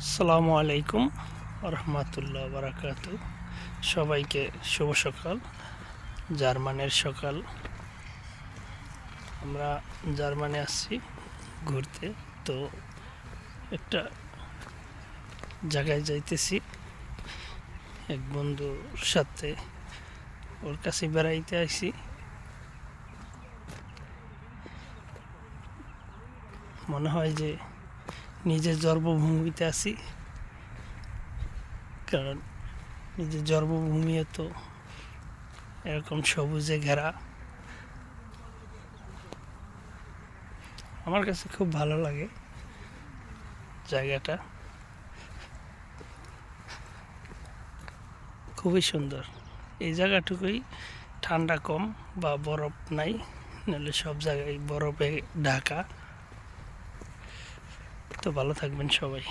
আসসালামু আলাইকুম রহমতুল্লাহ বারাকাত। সবাইকে শুভ সকাল, জার্মানের সকাল। আমরা জার্মানে আসছি ঘুরতে, তো একটা জায়গায় যাইতেছি এক বন্ধুর সাথে, ওর কাছে বেড়াইতে আইছি। মনে হয় যে নিজের জন্মভূমিতে আছি, কারণ নিজের জন্মভূমি তো এরকম সবুজে ঘেরা। আমার কাছে খুব ভালো লাগে জায়গাটা, খুবই সুন্দর। এই জায়গাটুকুই ঠান্ডা কম বা বরফ নাই, নাহলে সব জায়গায় বরফে ঢাকা। তো ভালো থাকবেন সবাই।